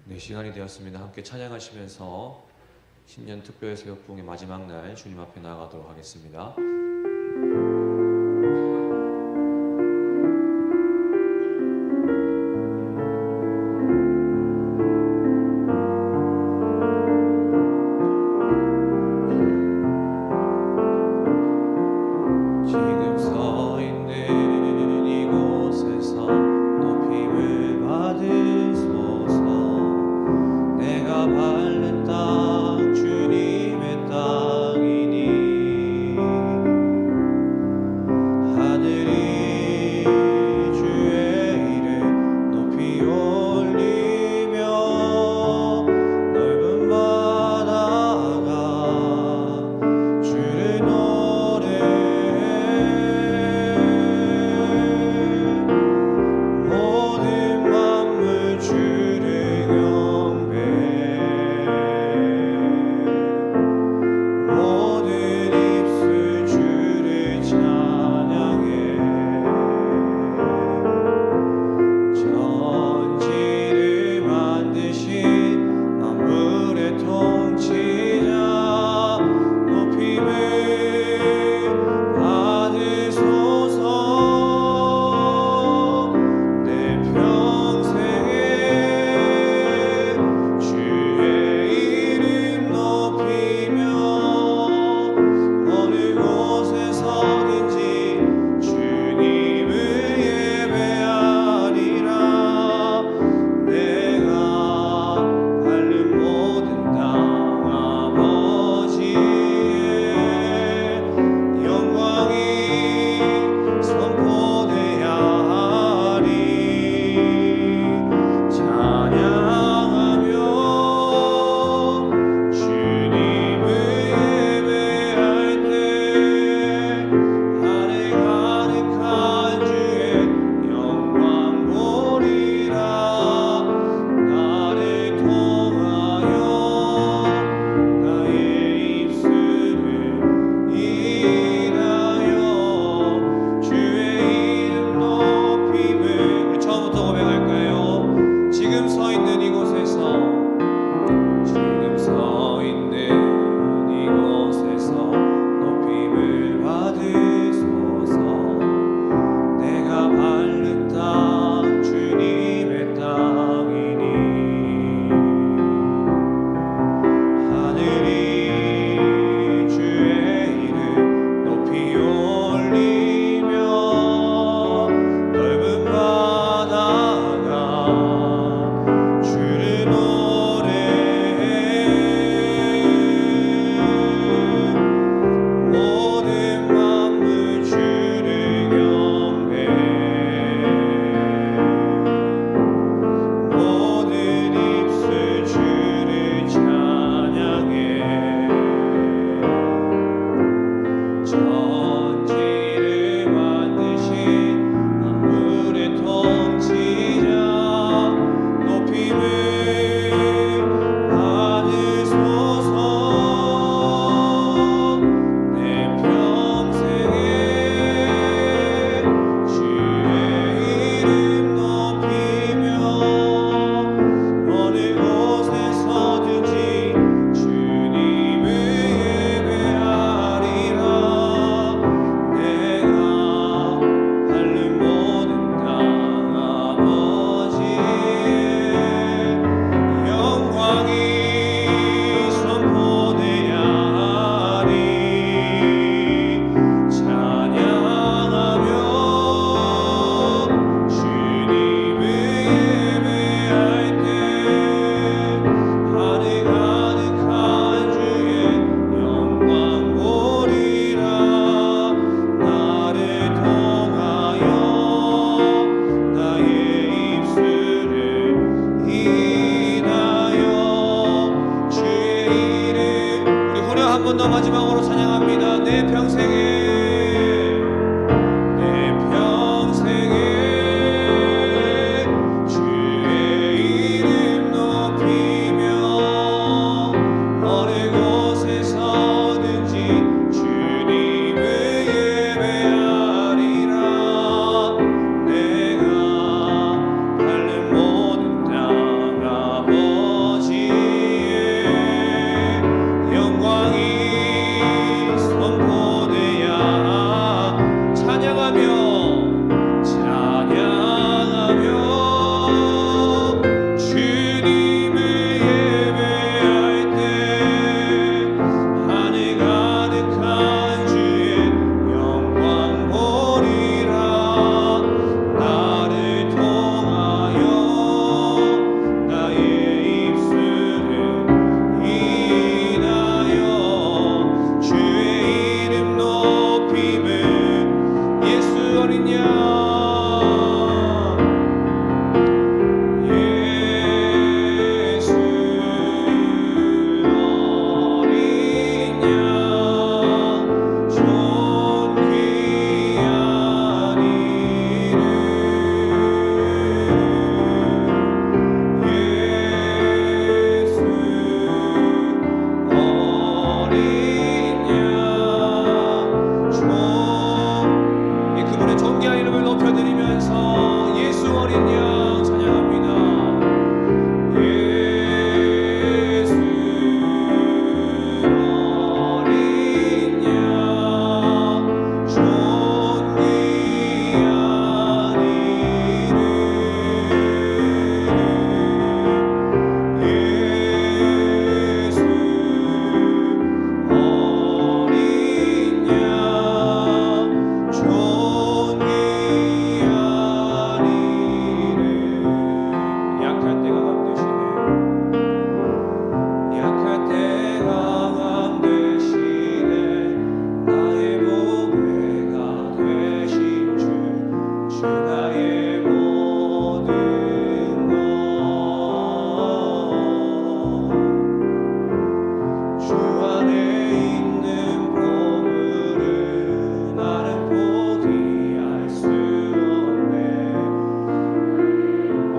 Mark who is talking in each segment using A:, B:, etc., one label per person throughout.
A: 네, 시간이 되었습니다. 함께 찬양하시면서 신년 특별 새벽부흥의 마지막 날 주님 앞에 나아가도록 하겠습니다. 지금 서 있는 이곳에서 높임을 받으소서. 내가 밟는 땅 주님의 땅이니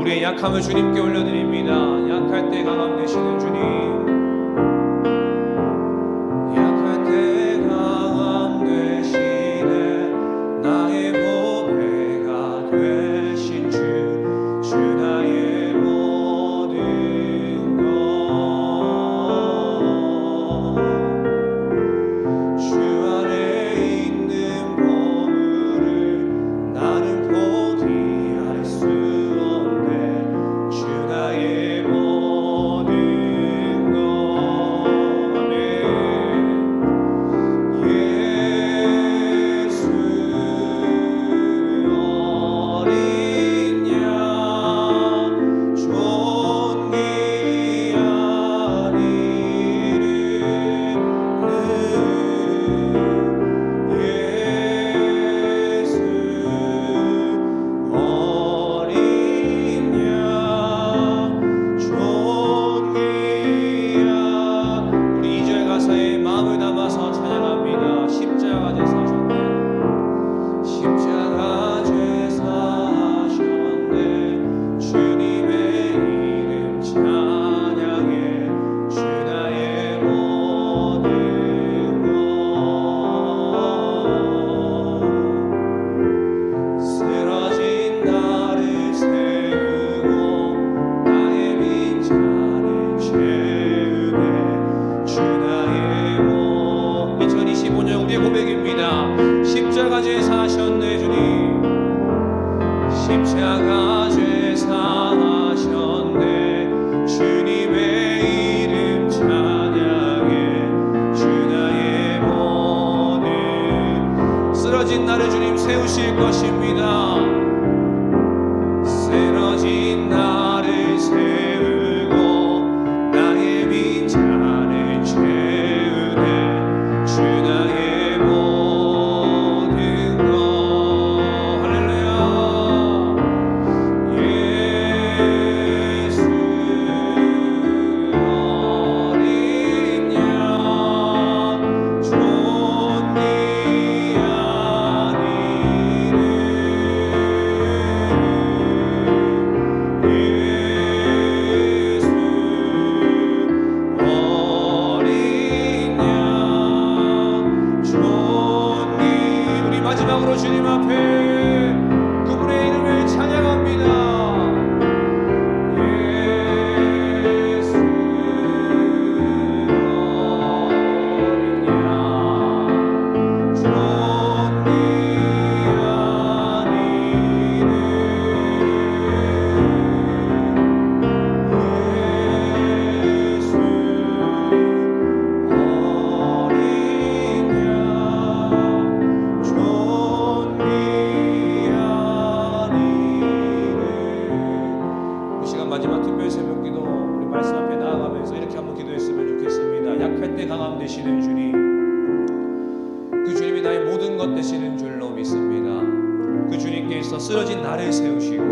A: 우리의 약함을 주님께 올려드립니다. 약할 때 강함 되시는 주님, 십자가 제사하셨네 주님. 십자가 제사하셨네. 주님의 이름 찬양해. 주 나의 모든 쓰러진 나를 주님 세우실 것입니다. 쓰러진 나를 세우고 나의 빈잔을 채우네. 주 나의 마지막으로 주님 앞에 그분의 이름을 찬양합니다. 예수 어린 양 존귀한 이름 예수 어린 양 마지막 특별 새벽기도 우리 말씀 앞에 나아가면서 이렇게 한번 기도했으면 좋겠습니다. 약할 때 강함 되시는 주님, 그 주님이 나의 모든 것 되시는 줄로 믿습니다. 그 주님께서 쓰러진 나를 세우시고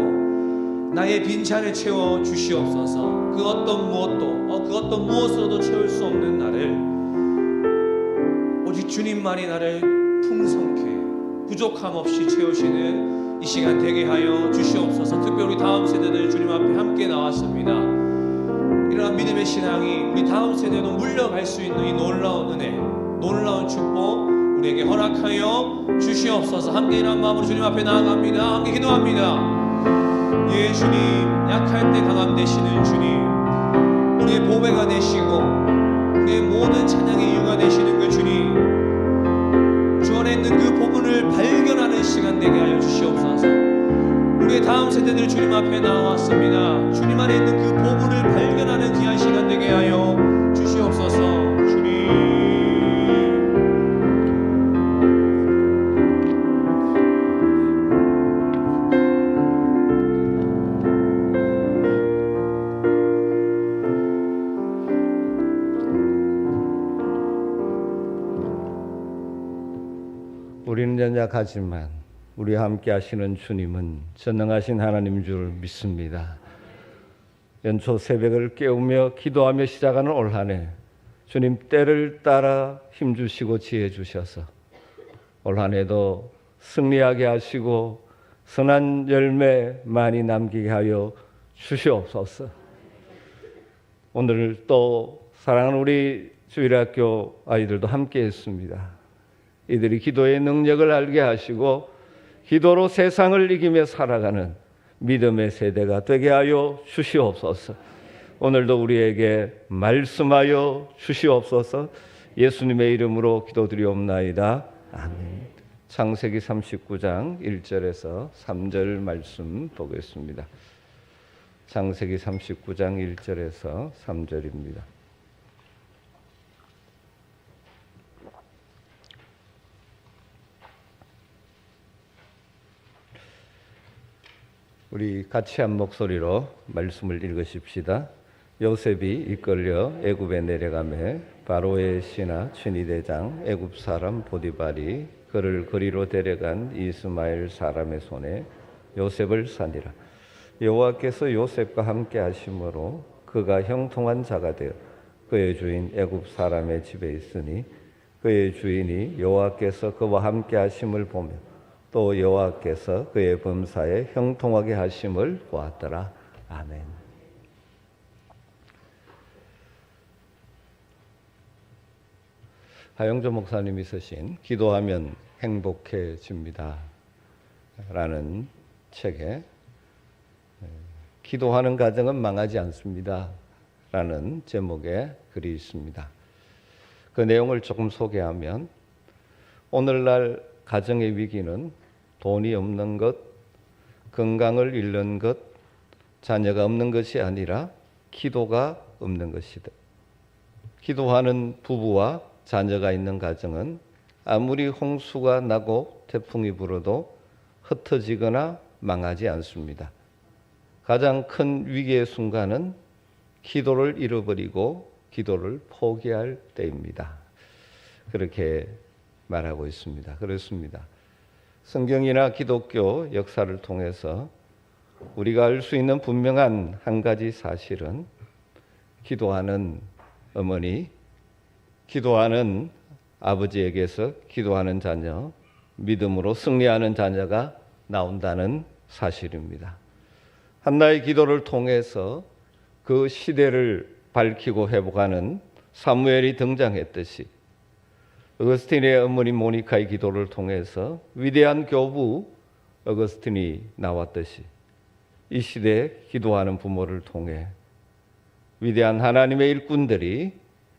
A: 나의 빈잔을 채워 주시옵소서. 그 어떤 무엇으로도 채울 수 없는 나를 오직 주님만이 나를 풍성케 부족함 없이 채우시는 이 시간 되게 하여 주시옵소서. 특별히 다음 세대들 주님 앞에 함께 나왔습니다. 이러한 믿음의 신앙이 우리 다음 세대도 물려갈 수 있는 이 놀라운 은혜, 놀라운 축복 우리에게 허락하여 주시옵소서. 함께 이러한 마음으로 주님 앞에 나아갑니다. 함께 기도합니다. 예 주님, 약할 때 강함 되시는 주님, 우리의 보배가 되시고 우리의 모든 찬양의 이유가 되시는 그 주님, 주 안에 있는 그 복음을 발견하는 시간 되게 하여 주시옵소서. 우리의 다음 세대들 주님 앞에 나왔습니다. 주님 안에 있는 그 복음을 발견하는 귀한 시간 되게 하여 주시옵소서. 주님,
B: 우리는 연약하지만 우리와 함께 하시는 주님은 전능하신 하나님인 줄 믿습니다. 연초 새벽을 깨우며 기도하며 시작하는 올 한 해, 주님 때를 따라 힘주시고 지혜 주셔서 올 한 해도 승리하게 하시고 선한 열매 많이 남기게 하여 주시옵소서. 오늘 또 사랑하는 우리 주일학교 아이들도 함께 했습니다. 이들이 기도의 능력을 알게 하시고 기도로 세상을 이기며 살아가는 믿음의 세대가 되게 하여 주시옵소서. 오늘도 우리에게 말씀하여 주시옵소서. 예수님의 이름으로 기도드리옵나이다. 아멘. 창세기 39장 1절에서 3절 말씀 보겠습니다. 창세기 39장 1절에서 3절입니다. 우리 같이 한 목소리로 말씀을 읽으십시다. 요셉이 이끌려 애굽에 내려가매 바로의 신하 춘이대장 애굽 사람 보디발이 그를 거리로 데려간 이스마엘 사람의 손에 요셉을 산이라. 여호와께서 요셉과 함께 하심으로 그가 형통한 자가 되어 그의 주인 애굽 사람의 집에 있으니 그의 주인이 여호와께서 그와 함께 하심을 보며 또 여호와께서 그의 범사에 형통하게 하심을 보았더라. 아멘. 하영조 목사님이 쓰신 기도하면 행복해집니다 라는 책에 기도하는 가정은 망하지 않습니다 라는 제목의 글이 있습니다. 그 내용을 조금 소개하면 오늘날 가정의 위기는 돈이 없는 것, 건강을 잃는 것, 자녀가 없는 것이 아니라 기도가 없는 것이다. 기도하는 부부와 자녀가 있는 가정은 아무리 홍수가 나고 태풍이 불어도 흩어지거나 망하지 않습니다. 가장 큰 위기의 순간은 기도를 잃어버리고 기도를 포기할 때입니다. 그렇게 말하고 있습니다. 그렇습니다. 성경이나 기독교 역사를 통해서 우리가 알 수 있는 분명한 한 가지 사실은 기도하는 어머니, 기도하는 아버지에게서 기도하는 자녀, 믿음으로 승리하는 자녀가 나온다는 사실입니다. 한나의 기도를 통해서 그 시대를 밝히고 회복하는 사무엘이 등장했듯이 어거스틴의 어머니 모니카의 기도를 통해서 위대한 교부 어거스틴이 나왔듯이 이 시대에 기도하는 부모를 통해 위대한 하나님의 일꾼들이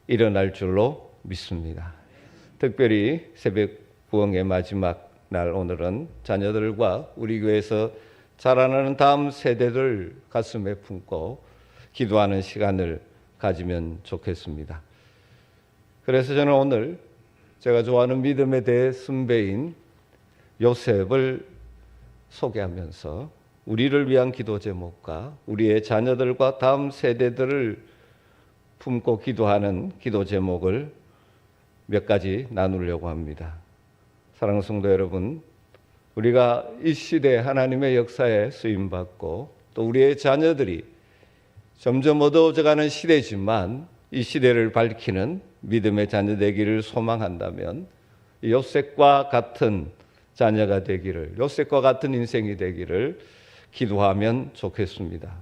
B: 일어날 줄로 믿습니다. 특별히 새벽 부흥의 마지막 날 오늘은 자녀들과 우리 교회에서 자라나는 다음 세대들 가슴에 품고 기도하는 시간을 가지면 좋겠습니다. 그래서 저는 오늘 제가 좋아하는 믿음에 대해 선배인 요셉을 소개하면서 우리를 위한 기도 제목과 우리의 자녀들과 다음 세대들을 품고 기도하는 기도 제목을 몇 가지 나누려고 합니다. 사랑하는 성도 여러분, 우리가 이 시대 하나님의 역사에 쓰임받고 또 우리의 자녀들이 점점 어두워져가는 시대지만 이 시대를 밝히는 믿음의 자녀 되기를 소망한다면 요셉과 같은 자녀가 되기를, 요셉과 같은 인생이 되기를 기도하면 좋겠습니다.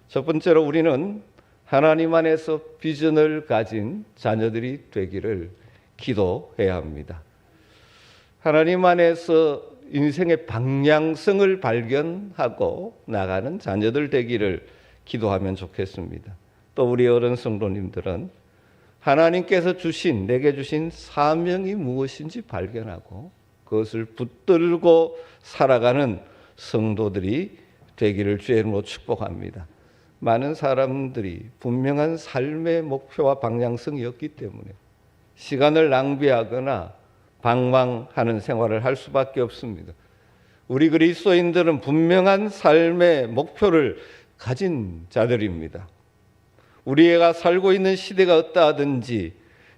B: 첫 번째로 우리는 하나님 안에서 비전을 가진 자녀들이 되기를 기도해야 합니다. 하나님 안에서 인생의 방향성을 발견하고 나가는 자녀들 되기를 기도하면 좋겠습니다. 또 우리 어른 성도님들은 하나님께서 내게 주신 사명이 무엇인지 발견하고 그것을 붙들고 살아가는 성도들이 되기를 주의 이름으로 축복합니다. 많은 사람들이 분명한 삶의 목표와 방향성이 없기 때문에 시간을 낭비하거나 방황하는 생활을 할 수밖에 없습니다. 우리 그리스도인들은 분명한 삶의 목표를 가진 자들입니다. 우리가 살고 있는 시대가 어떠하든지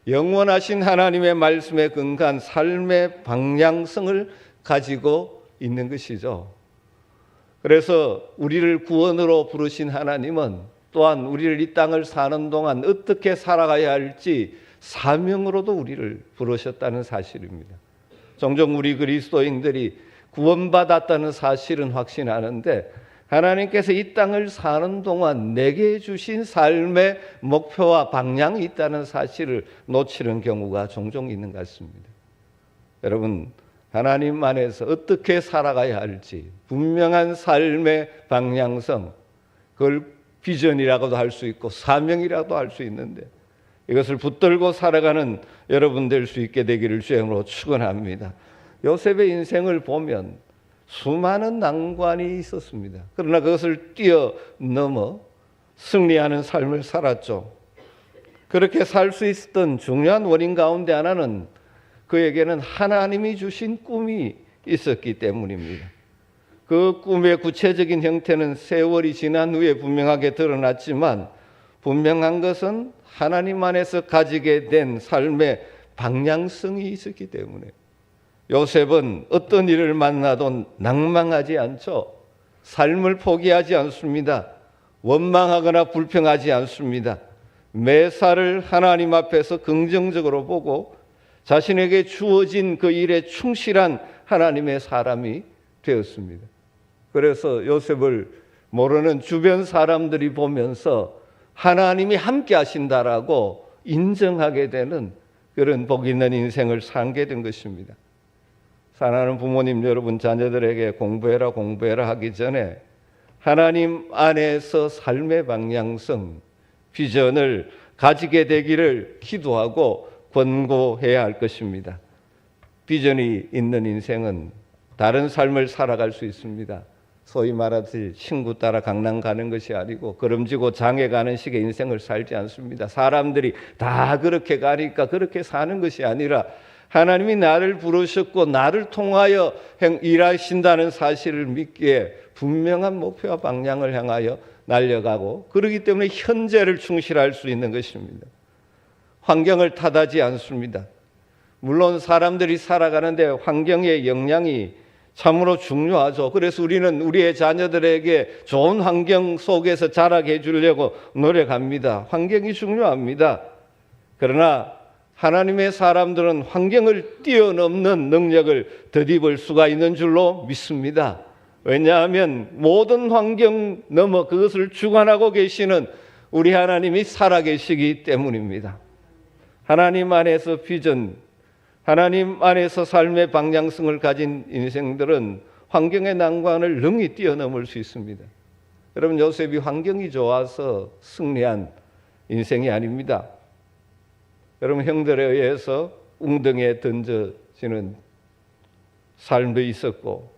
B: 영원하신 하나님의 말씀에 근거한 삶의 방향성을 가지고 있는 것이죠. 그래서 우리를 구원으로 부르신 하나님은 또한 우리를 이 땅을 사는 동안 어떻게 살아가야 할지 사명으로도 우리를 부르셨다는 사실입니다. 종종 우리 그리스도인들이 구원받았다는 사실은 확신하는데 하나님께서 이 땅을 사는 동안 내게 주신 삶의 목표와 방향이 있다는 사실을 놓치는 경우가 종종 있는 것 같습니다. 여러분, 하나님 안에서 어떻게 살아가야 할지 분명한 삶의 방향성, 그걸 비전이라고도 할 수 있고 사명이라고도 할 수 있는데 이것을 붙들고 살아가는 여러분 될 수 있게 되기를 주님으로 축원합니다. 요셉의 인생을 보면 수많은 난관이 있었습니다. 그러나 그것을 뛰어넘어 승리하는 삶을 살았죠. 그렇게 살 수 있었던 중요한 원인 가운데 하나는 그에게는 하나님이 주신 꿈이 있었기 때문입니다. 그 꿈의 구체적인 형태는 세월이 지난 후에 분명하게 드러났지만 분명한 것은 하나님 안에서 가지게 된 삶의 방향성이 있었기 때문에 요셉은 어떤 일을 만나도 낭망하지 않죠. 삶을 포기하지 않습니다. 원망하거나 불평하지 않습니다. 매사를 하나님 앞에서 긍정적으로 보고 자신에게 주어진 그 일에 충실한 하나님의 사람이 되었습니다. 그래서 요셉을 모르는 주변 사람들이 보면서 하나님이 함께 하신다라고 인정하게 되는 그런 복 있는 인생을 살게 된 것입니다. 사랑하는 부모님 여러분, 자녀들에게 공부해라 하기 전에 하나님 안에서 삶의 방향성, 비전을 가지게 되기를 기도하고 권고해야 할 것입니다. 비전이 있는 인생은 다른 삶을 살아갈 수 있습니다. 소위 말하듯이 친구 따라 강남 가는 것이 아니고 걸음지고 장에 가는 식의 인생을 살지 않습니다. 사람들이 다 그렇게 가니까 그렇게 사는 것이 아니라 하나님이 나를 부르셨고 나를 통하여 일하신다는 사실을 믿기에 분명한 목표와 방향을 향하여 날려가고 그렇기 때문에 현재를 충실할 수 있는 것입니다. 환경을 탓하지 않습니다. 물론 사람들이 살아가는데 환경의 영향이 참으로 중요하죠. 그래서 우리는 우리의 자녀들에게 좋은 환경 속에서 자라게 해주려고 노력합니다. 환경이 중요합니다. 그러나 하나님의 사람들은 환경을 뛰어넘는 능력을 덧입을 수가 있는 줄로 믿습니다. 왜냐하면 모든 환경 넘어 그것을 주관하고 계시는 우리 하나님이 살아계시기 때문입니다. 하나님 안에서 비전, 하나님 안에서 삶의 방향성을 가진 인생들은 환경의 난관을 능히 뛰어넘을 수 있습니다. 여러분, 요셉이 환경이 좋아서 승리한 인생이 아닙니다. 여러분, 형들에 의해서 웅덩이에 던져지는 삶도 있었고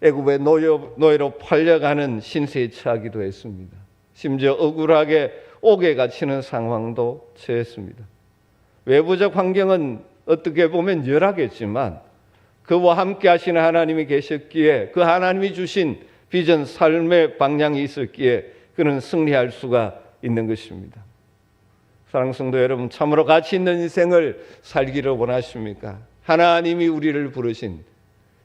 B: 애굽의 노예로 팔려가는 신세에 처하기도 했습니다. 심지어 억울하게 옥에 갇히는 상황도 처했습니다. 외부적 환경은 어떻게 보면 열하겠지만 그와 함께 하시는 하나님이 계셨기에 그 하나님이 주신 비전 삶의 방향이 있었기에 그는 승리할 수가 있는 것입니다. 사랑하는 성도 여러분, 참으로 가치 있는 인생을 살기를 원하십니까? 하나님이 우리를 부르신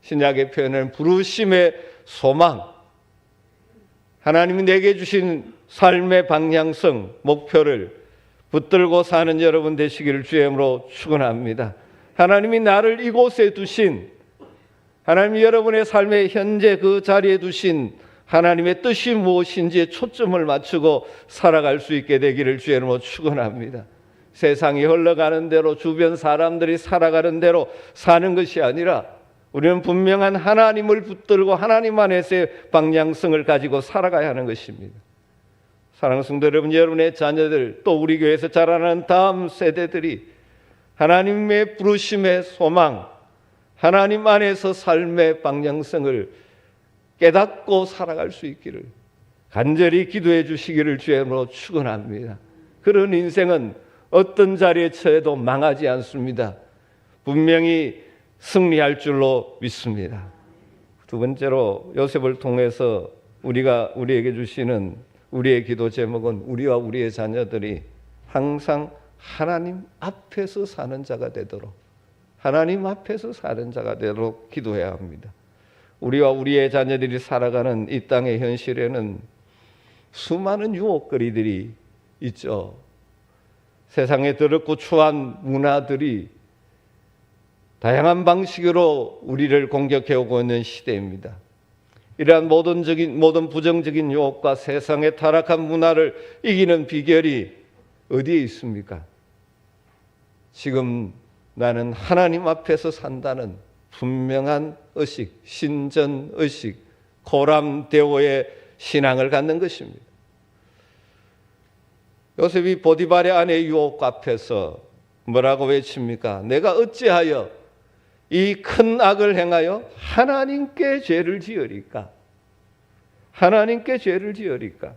B: 신약의 표현은 부르심의 소망, 하나님이 내게 주신 삶의 방향성, 목표를 붙들고 사는 여러분 되시기를 주의 이름으로 축원합니다. 하나님이 나를 이곳에 두신, 하나님이 여러분의 삶의 현재 그 자리에 두신 하나님의 뜻이 무엇인지에 초점을 맞추고 살아갈 수 있게 되기를 주의 이름으로 축원합니다. 세상이 흘러가는 대로 주변 사람들이 살아가는 대로 사는 것이 아니라 우리는 분명한 하나님을 붙들고 하나님 안에서의 방향성을 가지고 살아가야 하는 것입니다. 사랑하는 성도 여러분, 여러분의 자녀들 또 우리 교회에서 자라나는 다음 세대들이 하나님의 부르심의 소망, 하나님 안에서 삶의 방향성을 깨닫고 살아갈 수 있기를 간절히 기도해 주시기를 주의 이름으로 축원합니다. 그런 인생은 어떤 자리에 처해도 망하지 않습니다. 분명히 승리할 줄로 믿습니다. 두 번째로 요셉을 통해서 우리에게 주시는 우리의 기도 제목은 우리와 우리의 자녀들이 항상 하나님 앞에서 사는 자가 되도록, 하나님 앞에서 사는 자가 되도록 기도해야 합니다. 우리와 우리의 자녀들이 살아가는 이 땅의 현실에는 수많은 유혹거리들이 있죠. 세상에 더럽고 추한 문화들이 다양한 방식으로 우리를 공격해 오고 있는 시대입니다. 이러한 모든 부정적인 유혹과 세상의 타락한 문화를 이기는 비결이 어디에 있습니까? 지금 나는 하나님 앞에서 산다는 분명한 의식, 신전 의식, 고람대오의 신앙을 갖는 것입니다. 요셉이 보디발의 아내 유혹 앞에서 뭐라고 외칩니까? 내가 어찌하여 이 큰 악을 행하여 하나님께 죄를 지으리까? 하나님께 죄를 지으리까?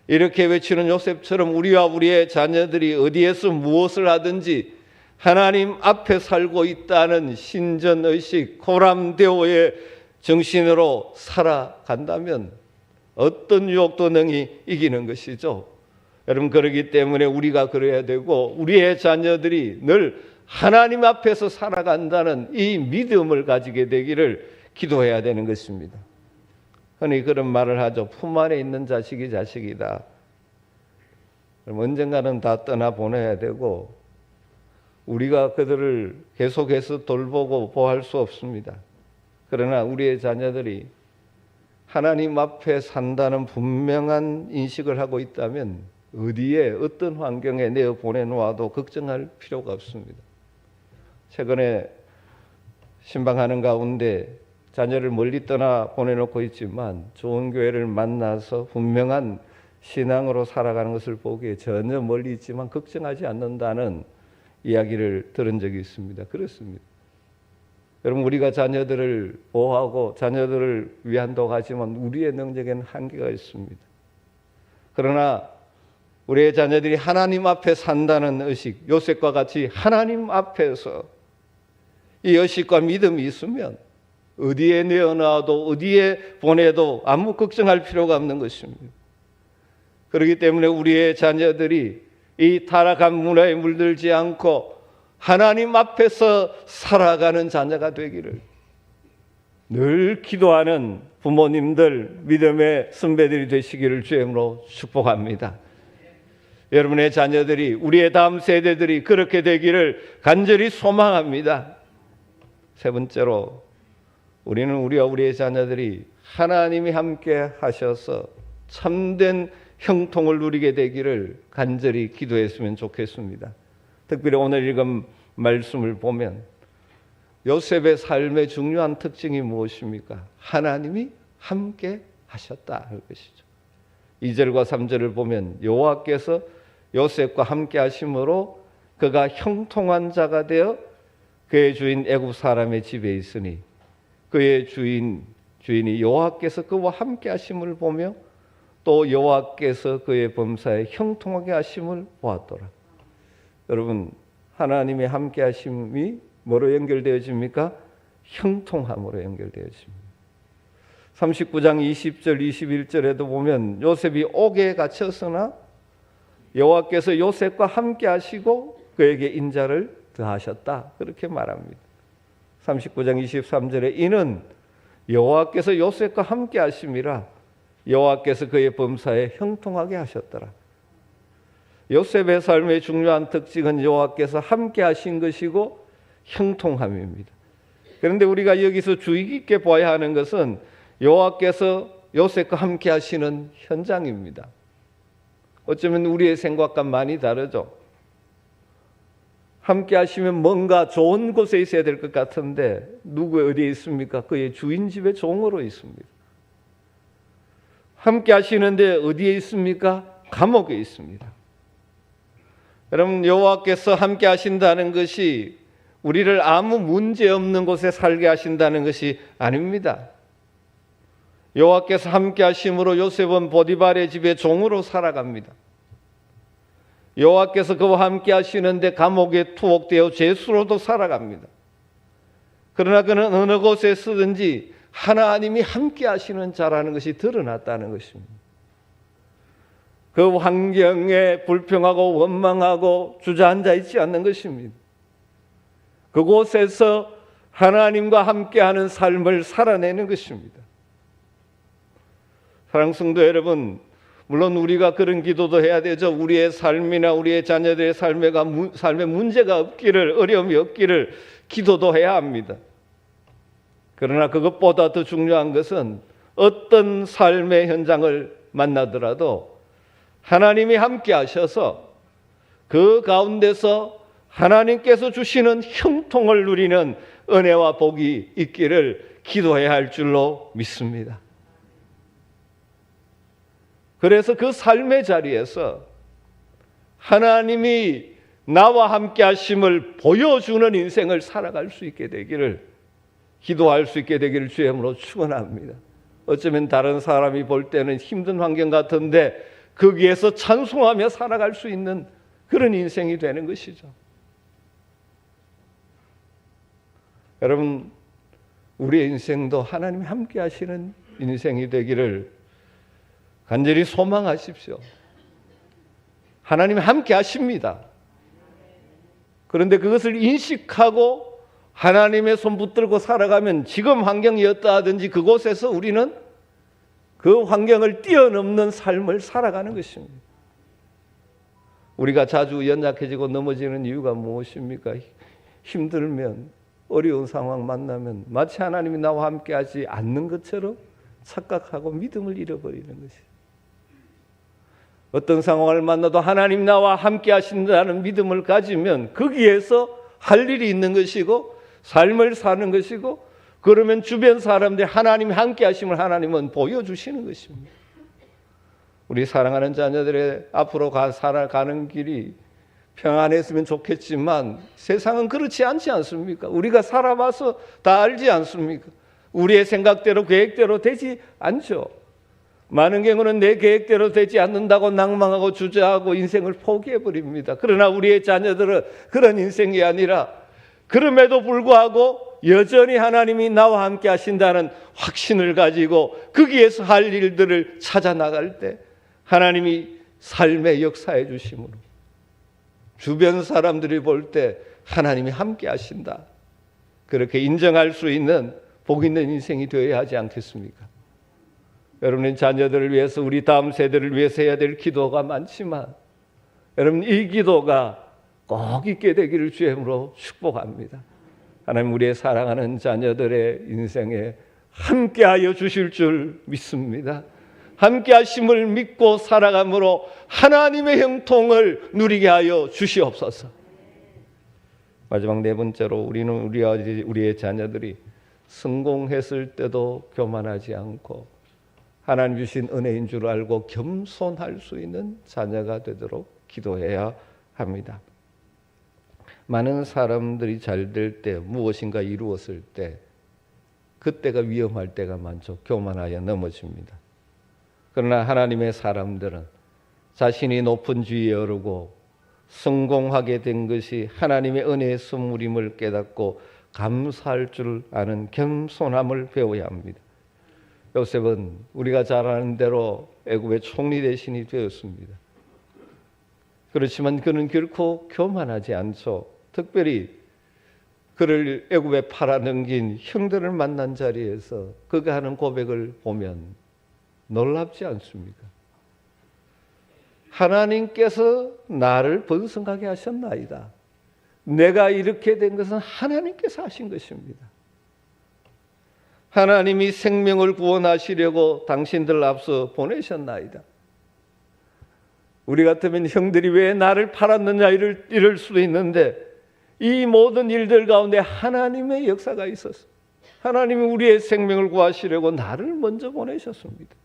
B: 이렇게 외치는 요셉처럼 우리와 우리의 자녀들이 어디에서 무엇을 하든지 하나님 앞에 살고 있다는 신전의식, 고람대오의 정신으로 살아간다면 어떤 유혹도 능히 이기는 것이죠. 여러분, 그렇기 때문에 우리가 그래야 되고 우리의 자녀들이 늘 하나님 앞에서 살아간다는 이 믿음을 가지게 되기를 기도해야 되는 것입니다. 흔히 그런 말을 하죠. 품 안에 있는 자식이 자식이다. 그럼 언젠가는 다 떠나보내야 되고 우리가 그들을 계속해서 돌보고 보호할 수 없습니다. 그러나 우리의 자녀들이 하나님 앞에 산다는 분명한 인식을 하고 있다면 어디에 어떤 환경에 내어 보내놓아도 걱정할 필요가 없습니다. 최근에 신방하는 가운데 자녀를 멀리 떠나 보내놓고 있지만 좋은 교회를 만나서 분명한 신앙으로 살아가는 것을 보기에 전혀 멀리 있지만 걱정하지 않는다는 이야기를 들은 적이 있습니다. 그렇습니다. 여러분, 우리가 자녀들을 보호하고 자녀들을 위한다고 하지만 우리의 능력에는 한계가 있습니다. 그러나 우리의 자녀들이 하나님 앞에 산다는 의식, 요셉과 같이 하나님 앞에서 이 의식과 믿음이 있으면 어디에 내어놔도 어디에 보내도 아무 걱정할 필요가 없는 것입니다. 그렇기 때문에 우리의 자녀들이 이 타락한 문화에 물들지 않고 하나님 앞에서 살아가는 자녀가 되기를 늘 기도하는 부모님들, 믿음의 선배들이 되시기를 주임으로 축복합니다. 여러분의 자녀들이, 우리의 다음 세대들이 그렇게 되기를 간절히 소망합니다. 세 번째로, 우리는 우리와 우리의 자녀들이 하나님이 함께 하셔서 참된 형통을 누리게 되기를 간절히 기도했으면 좋겠습니다. 특별히 오늘 읽은 말씀을 보면 요셉의 삶의 중요한 특징이 무엇입니까? 하나님이 함께 하셨다 할 것이죠. 2절과 3절을 보면 여호와께서 요셉과 함께 하심으로 그가 형통한 자가 되어 그의 주인 애굽 사람의 집에 있으니 그의 주인이 여호와께서 그와 함께 하심을 보며 또 여호와께서 그의 범사에 형통하게 하심을 보았더라. 여러분, 하나님의 함께 하심이 뭐로 연결되어집니까? 형통함으로 연결되어집니다. 39장 20절 21절에도 보면 요셉이 옥에 갇혔으나 여호와께서 요셉과 함께 하시고 그에게 인자를 더하셨다, 그렇게 말합니다. 39장 23절에 이는 여호와께서 요셉과 함께 하심이라 여호와께서 그의 범사에 형통하게 하셨더라. 요셉의 삶의 중요한 특징은 여호와께서 함께 하신 것이고 형통함입니다. 그런데 우리가 여기서 주의 깊게 봐야 하는 것은 여호와께서 요셉과 함께 하시는 현장입니다. 어쩌면 우리의 생각과 많이 다르죠. 함께 하시면 뭔가 좋은 곳에 있어야 될 것 같은데 누구 어디에 있습니까? 그의 주인 집에 종으로 있습니다. 함께 하시는데 어디에 있습니까? 감옥에 있습니다. 여러분, 여호와께서 함께 하신다는 것이 우리를 아무 문제 없는 곳에 살게 하신다는 것이 아닙니다. 여호와께서 함께 하심으로 요셉은 보디발의 집에 종으로 살아갑니다. 여호와께서 그와 함께 하시는데 감옥에 투옥되어 죄수로도 살아갑니다. 그러나 그는 어느 곳에 쓰든지 하나님이 함께 하시는 자라는 것이 드러났다는 것입니다. 그 환경에 불평하고 원망하고 주저앉아 있지 않는 것입니다. 그곳에서 하나님과 함께하는 삶을 살아내는 것입니다. 사랑하는 성도 여러분, 물론 우리가 그런 기도도 해야 되죠. 우리의 삶이나 우리의 자녀들의 삶에 문제가 없기를, 어려움이 없기를 기도도 해야 합니다. 그러나 그것보다 더 중요한 것은 어떤 삶의 현장을 만나더라도 하나님이 함께 하셔서 그 가운데서 하나님께서 주시는 형통을 누리는 은혜와 복이 있기를 기도해야 할 줄로 믿습니다. 그래서 그 삶의 자리에서 하나님이 나와 함께 하심을 보여주는 인생을 살아갈 수 있게 되기를, 기도할 수 있게 되기를 주의 이름으로 축원합니다. 어쩌면 다른 사람이 볼 때는 힘든 환경 같은데 거기에서 찬송하며 살아갈 수 있는 그런 인생이 되는 것이죠. 여러분, 우리의 인생도 하나님이 함께 하시는 인생이 되기를 간절히 소망하십시오. 하나님이 함께 하십니다. 그런데 그것을 인식하고 하나님의 손 붙들고 살아가면 지금 환경이 어떠하든지 그곳에서 우리는 그 환경을 뛰어넘는 삶을 살아가는 것입니다. 우리가 자주 연약해지고 넘어지는 이유가 무엇입니까? 힘들면, 어려운 상황 만나면 마치 하나님이 나와 함께 하지 않는 것처럼 착각하고 믿음을 잃어버리는 것이에요. 어떤 상황을 만나도 하나님 나와 함께 하신다는 믿음을 가지면 거기에서 할 일이 있는 것이고 삶을 사는 것이고, 그러면 주변 사람들이 하나님이 함께 하심을 하나님은 보여주시는 것입니다. 우리 사랑하는 자녀들의 앞으로 살아가는 길이 평안했으면 좋겠지만 세상은 그렇지 않지 않습니까? 우리가 살아봐서 다 알지 않습니까? 우리의 생각대로 계획대로 되지 않죠. 많은 경우는 내 계획대로 되지 않는다고 낭망하고 주저하고 인생을 포기해버립니다. 그러나 우리의 자녀들은 그런 인생이 아니라 그럼에도 불구하고 여전히 하나님이 나와 함께 하신다는 확신을 가지고 거기에서 할 일들을 찾아 나갈 때 하나님이 삶의 역사해 주심으로 주변 사람들이 볼 때 하나님이 함께 하신다, 그렇게 인정할 수 있는 복 있는 인생이 되어야 하지 않겠습니까? 여러분의 자녀들을 위해서, 우리 다음 세대를 위해서 해야 될 기도가 많지만 여러분, 이 기도가 꼭 있게 되기를 주의 이름으로 축복합니다. 하나님, 우리의 사랑하는 자녀들의 인생에 함께하여 주실 줄 믿습니다. 함께 하심을 믿고 살아감으로 하나님의 형통을 누리게 하여 주시옵소서. 마지막 네 번째로, 우리는 우리의 자녀들이 성공했을 때도 교만하지 않고 하나님 주신 은혜인 줄 알고 겸손할 수 있는 자녀가 되도록 기도해야 합니다. 많은 사람들이 잘 될 때, 무엇인가 이루었을 때 그때가 위험할 때가 많죠. 교만하여 넘어집니다. 그러나 하나님의 사람들은 자신이 높은 지위에 오르고 성공하게 된 것이 하나님의 은혜의 선물임을 깨닫고 감사할 줄 아는 겸손함을 배워야 합니다. 요셉은 우리가 잘 아는 대로 애굽의 총리 대신이 되었습니다. 그렇지만 그는 결코 교만하지 않죠. 특별히 그를 애굽에 팔아넘긴 형들을 만난 자리에서 그가 하는 고백을 보면 놀랍지 않습니까? 하나님께서 나를 번성하게 하셨나이다. 내가 이렇게 된 것은 하나님께서 하신 것입니다. 하나님이 생명을 구원하시려고 당신들 앞서 보내셨나이다. 우리 같으면 형들이 왜 나를 팔았느냐 이럴 수도 있는데, 이 모든 일들 가운데 하나님의 역사가 있었어. 하나님이 우리의 생명을 구하시려고 나를 먼저 보내셨습니다.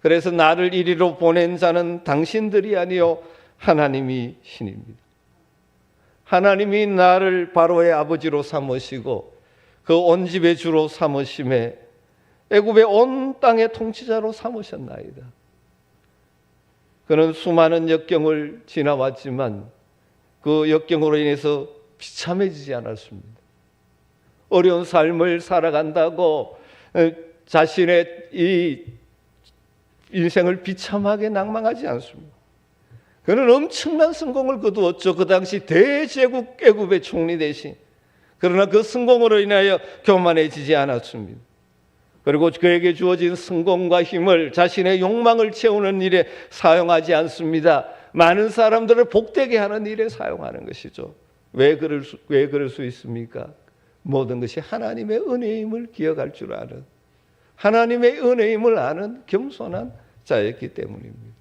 B: 그래서 나를 이리로 보낸 자는 당신들이 아니요 하나님이 신입니다. 하나님이 나를 바로의 아버지로 삼으시고 그 온 집의 주로 삼으심에 애굽의 온 땅의 통치자로 삼으셨나이다. 그는 수많은 역경을 지나왔지만 그 역경으로 인해서 비참해지지 않았습니다. 어려운 삶을 살아간다고 자신의 이 인생을 비참하게 낭망하지 않습니다. 그는 엄청난 성공을 거두었죠. 그 당시 대제국 애굽의 총리 대신. 그러나 그 성공으로 인하여 교만해지지 않았습니다. 그리고 그에게 주어진 성공과 힘을 자신의 욕망을 채우는 일에 사용하지 않습니다. 많은 사람들을 복되게 하는 일에 사용하는 것이죠. 왜 그럴 수 있습니까? 모든 것이 하나님의 은혜임을 기억할 줄 아는, 하나님의 은혜임을 아는 겸손한 자였기 때문입니다.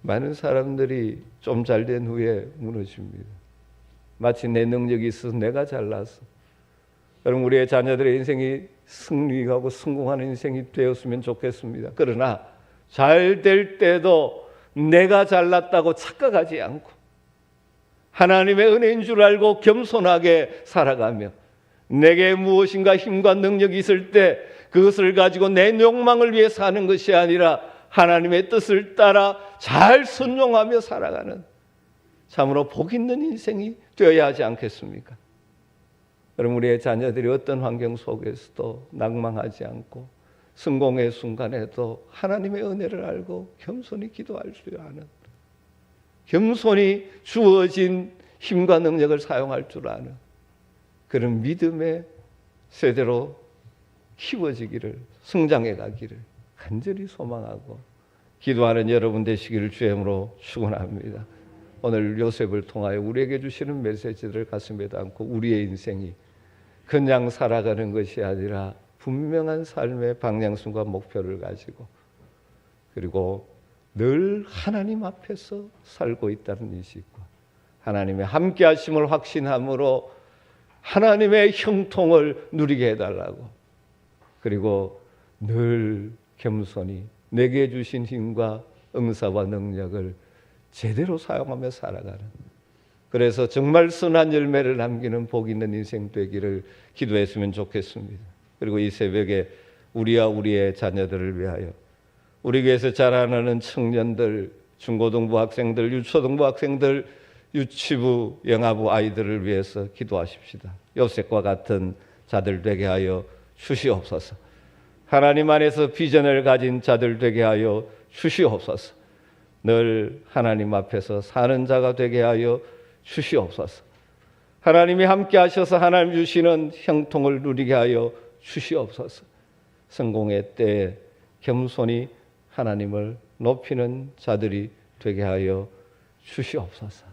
B: 많은 사람들이 좀 잘된 후에 무너집니다. 마치 내 능력이 있어서 내가 잘나서. 여러분, 우리의 자녀들의 인생이 승리하고 성공하는 인생이 되었으면 좋겠습니다. 그러나 잘 될 때도 내가 잘났다고 착각하지 않고 하나님의 은혜인 줄 알고 겸손하게 살아가며, 내게 무엇인가 힘과 능력이 있을 때 그것을 가지고 내 욕망을 위해 사는 것이 아니라 하나님의 뜻을 따라 잘 순종하며 살아가는 참으로 복 있는 인생이 되어야 하지 않겠습니까? 여러분, 우리의 자녀들이 어떤 환경 속에서도 낙망하지 않고 성공의 순간에도 하나님의 은혜를 알고 겸손히 기도할 수 아는, 겸손히 주어진 힘과 능력을 사용할 줄 아는 그런 믿음의 세대로 키워지기를, 성장해 가기를 간절히 소망하고 기도하는 여러분 되시기를 주의 이름으로 축원합니다. 오늘 요셉을 통하여 우리에게 주시는 메시지를 가슴에 담고 우리의 인생이 그냥 살아가는 것이 아니라 분명한 삶의 방향성과 목표를 가지고, 그리고 늘 하나님 앞에서 살고 있다는 인식과 하나님의 함께 하심을 확신함으로 하나님의 형통을 누리게 해달라고, 그리고 늘 겸손히 내게 주신 힘과 은사와 능력을 제대로 사용하며 살아가는, 그래서 정말 선한 열매를 남기는 복 있는 인생 되기를 기도했으면 좋겠습니다. 그리고 이 새벽에 우리와 우리의 자녀들을 위하여, 우리 교회에서 자라나는 청년들, 중고등부 학생들, 유초등부 학생들, 유치부, 영아부 아이들을 위해서 기도하십시다. 요셉과 같은 자들 되게 하여 주시옵소서. 하나님 안에서 비전을 가진 자들 되게 하여 주시옵소서. 늘 하나님 앞에서 사는 자가 되게 하여 주시옵소서. 하나님이 함께 하셔서 하나님 주시는 형통을 누리게 하여 주시옵소서. 성공의 때에 겸손히 하나님을 높이는 자들이 되게 하여 주시옵소서.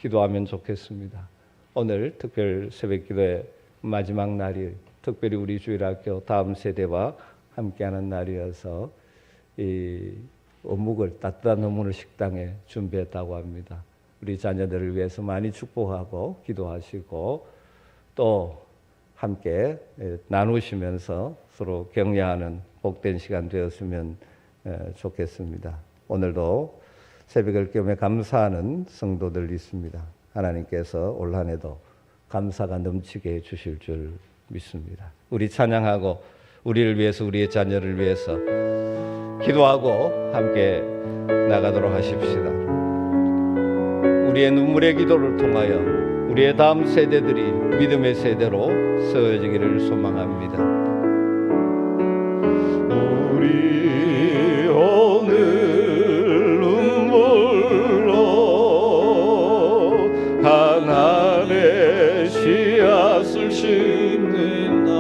B: 기도하면 좋겠습니다. 오늘 특별 새벽기도의 마지막 날이 특별히 우리 주일학교 다음 세대와 함께하는 날이어서 이 따뜻한 어묵을 식당에 준비했다고 합니다. 우리 자녀들을 위해서 많이 축복하고 기도하시고 또 함께 나누시면서 서로 격려하는 복된 시간 되었으면 좋겠습니다. 오늘도 새벽을 겸해 감사하는 성도들 있습니다. 하나님께서 올 한 해도 감사가 넘치게 해주실 줄 믿습니다. 우리 찬양하고 우리를 위해서, 우리의 자녀를 위해서 기도하고 함께 나가도록 하십시다. 우리의 눈물의 기도를 통하여 우리의 다음 세대들이 믿음의 세대로 세워지기를 소망합니다. 우리 오늘 눈물로 하나님의 씨앗을 심는 날,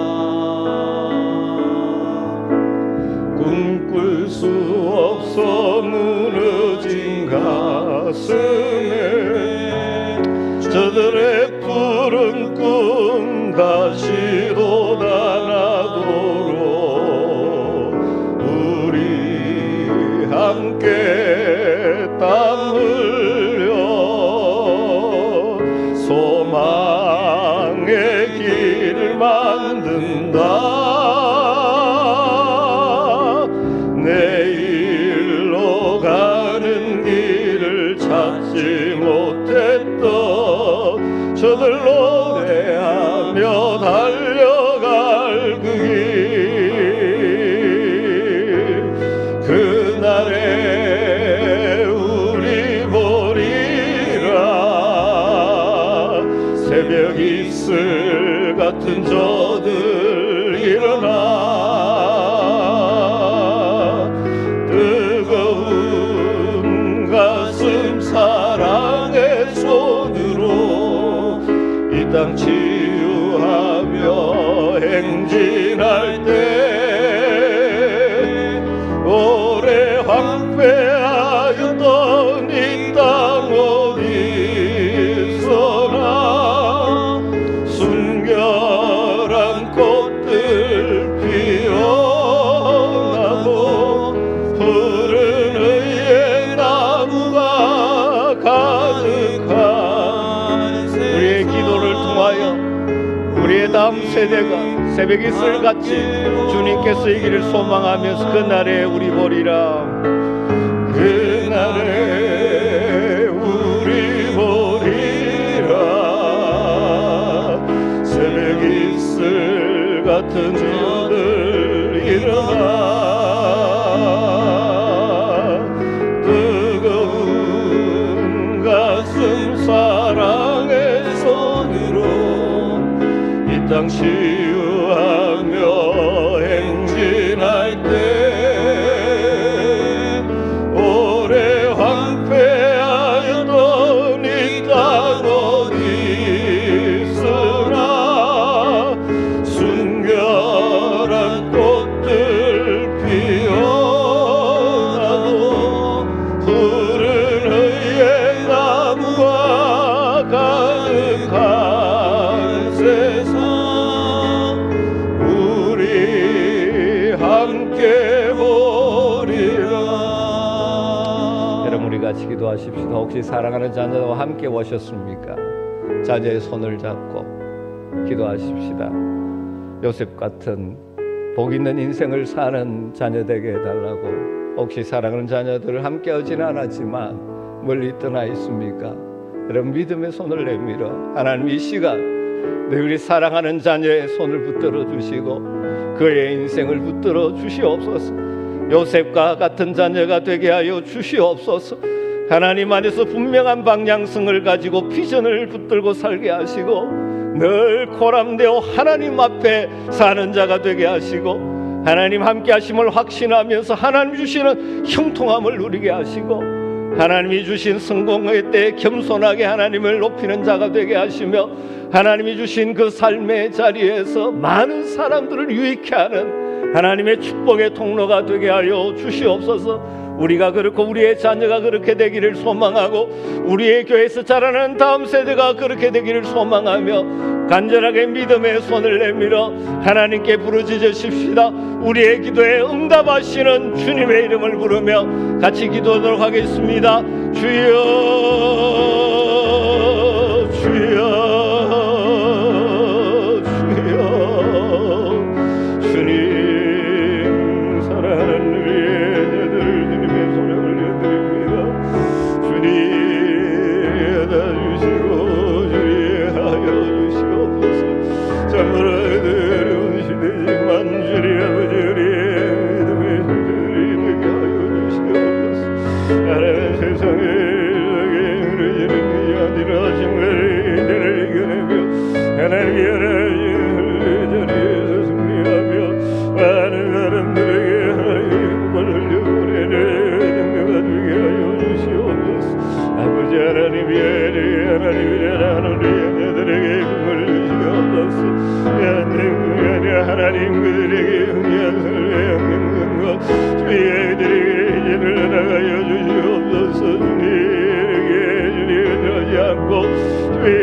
B: 꿈꿀 수 없어 무너진 가슴에 저들의 푸른 꿈 다시 돋아나도록 우리 함께 땀 흘려 소망의 길을 만든다. 내일로 가는 길을 찾지 못했던 저들 노래하며 달려갈 그 길, 그날에 우리 보리라. 새벽 이슬 같은 저들 일어나 뜨거운 가슴 사랑의 손으로 이 땅 치유하며 행진할 때 오래 황폐하였던 이 땅 어디서나 세대가 새벽 이슬같이 주님께서 이 길을 소망하면서 그날에 우리 보리라. 그날에 우리 보리라. 새벽 이슬 같은 저들 일어나. 뜨거운 가슴 사랑의 손으로 이 땅 치유하며 행진할 때 오래 황폐하였던 이 땅 어디 있으나 순결한 꽃들 피어나도 푸른 의의 나무와 가득한 세상 우리 함께 보리라. 여러분 우리 같이 기도하십시다. 혹시 사랑하는 자녀와 함께 오셨습니까? 자녀의 손을 잡고 기도하십시다. 요셉 같은 복 있는 인생을 사는 자녀 되게 해달라고. 혹시 사랑하는 자녀들을 함께 하지는 않았지만 멀리 떠나 있습니까? 여러분 믿음의 손을 내밀어 하나님 이 시간 늘 우리 사랑하는 자녀의 손을 붙들어 주시고 그의 인생을 붙들어 주시옵소서. 요셉과 같은 자녀가 되게 하여 주시옵소서. 하나님 안에서 분명한 방향성을 가지고 비전을 붙들고 살게 하시고 늘 코람되어 하나님 앞에 사는 자가 되게 하시고 하나님 함께 하심을 확신하면서 하나님 주시는 형통함을 누리게 하시고 하나님이 주신 성공의 때에 겸손하게 하나님을 높이는 자가 되게 하시며 하나님이 주신 그 삶의 자리에서 많은 사람들을 유익케 하는 하나님의 축복의 통로가 되게 하여 주시옵소서. 우리가 그렇고 우리의 자녀가 그렇게 되기를 소망하고 우리의 교회에서 자라는 다음 세대가 그렇게 되기를 소망하며 간절하게 믿음의 손을 내밀어 하나님께 부르짖으십시다. 우리의 기도에 응답하시는 주님의 이름을 부르며 같이 기도하도록 하겠습니다. 주여 주여 주여. 주님 사랑하는 우리의 자녀들 주님의 손에 올려드립니다. 주님 받아주시고 주님 하여 주시옵소서. 참으로 어려운 시대지만 주님 아버지 우리의 믿음의 손들이 되게 하여 주시옵소서. 하나님 세상에 무너지는 이 아니라 정말을 이들을 이겨내며 하나님의 자리에서 승리하며 많은 사람들에게 하나님의 복을 흘려보내는 능력을 주게 하여 주시옵소서. 아버지 하나님의 하나님의 자녀들에게 복을 주시옵소서. 하나님 그들에게 응리한 설레 영능한 것 주의 그들에게 이제를 나가여 주시옵소서. 주님에게 주님 하지 않고 주의